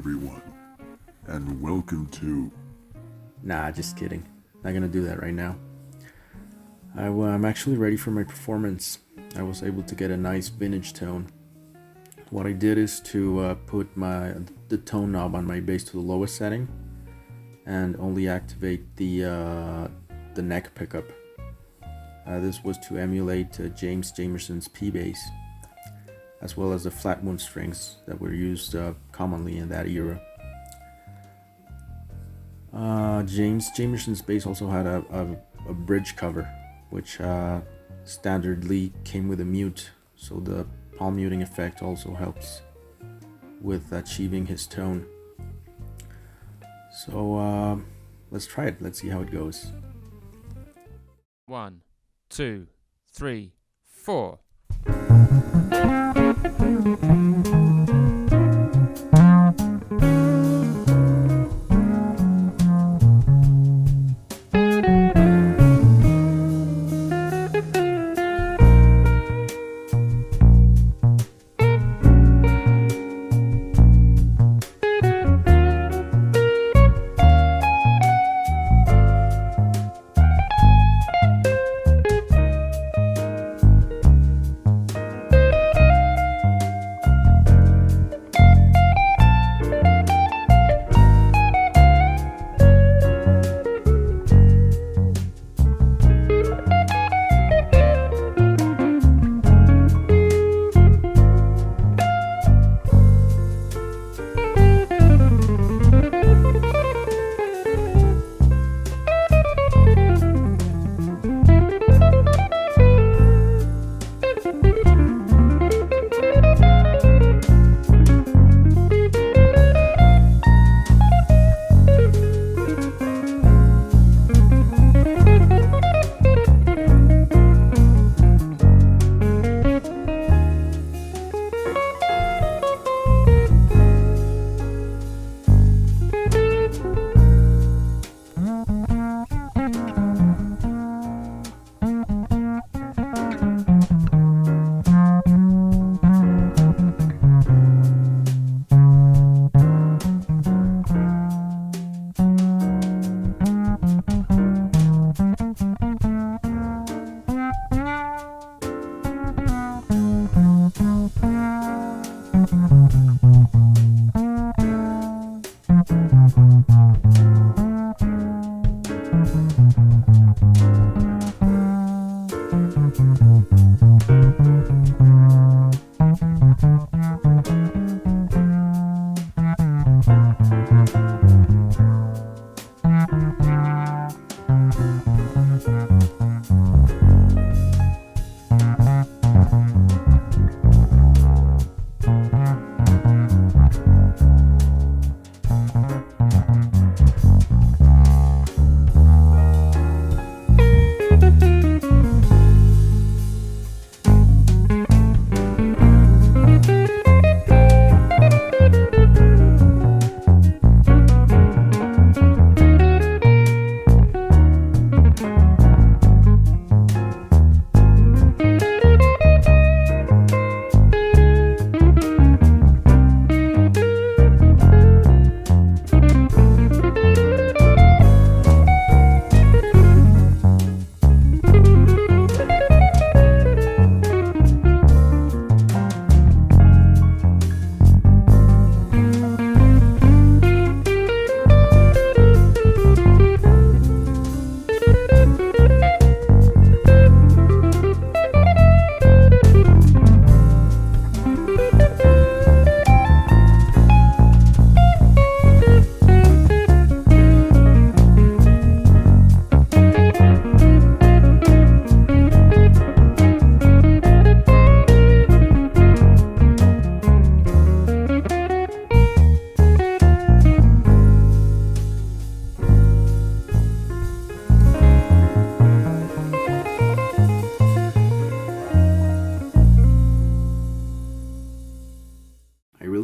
everyone, and welcome to... Nah, just kidding. Not gonna do that right now. I'm actually ready for my performance. I was able to get a nice vintage tone. What I did is to put the tone knob on my bass to the lowest setting and only activate the neck pickup. This was to emulate James Jamerson's P bass, as well as the flat wound strings that were used commonly in that era. James Jamerson's bass also had a bridge cover, which standardly came with a mute, so the palm muting effect also helps with achieving his tone. So let's try it. Let's see how it goes. 1, 2, 3, 4.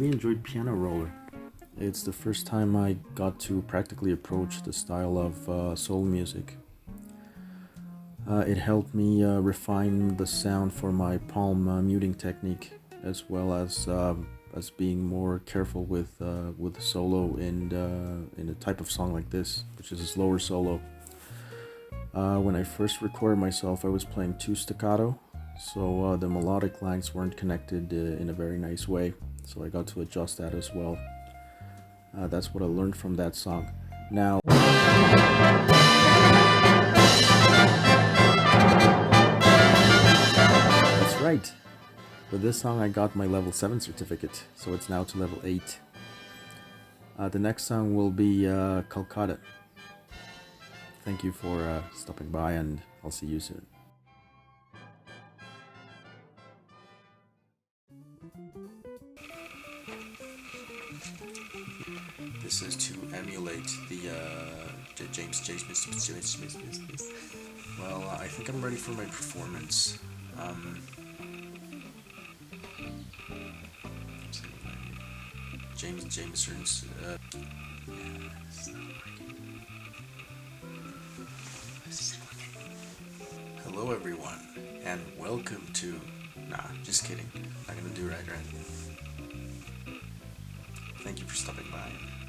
Enjoyed piano roller. It's the first time I got to practically approach the style of soul music. It helped me refine the sound for my palm muting technique, as well as as being more careful with the solo in a type of song like this, which is a slower solo. When I first recorded myself, I was playing 2 staccato, so the melodic lines weren't connected in a very nice way, so I got to adjust that as well. That's what I learned from that song. Now, that's right. With this song I got my level 7 certificate, so it's now to level 8. The next song will be Calcutta. Thank you for stopping by, and I'll see you soon. This is to emulate the James. Well, I think I'm ready for my performance. Jameson's. Hello, everyone, and welcome to. Nah, just kidding. Not gonna do right. Thank you for stopping by.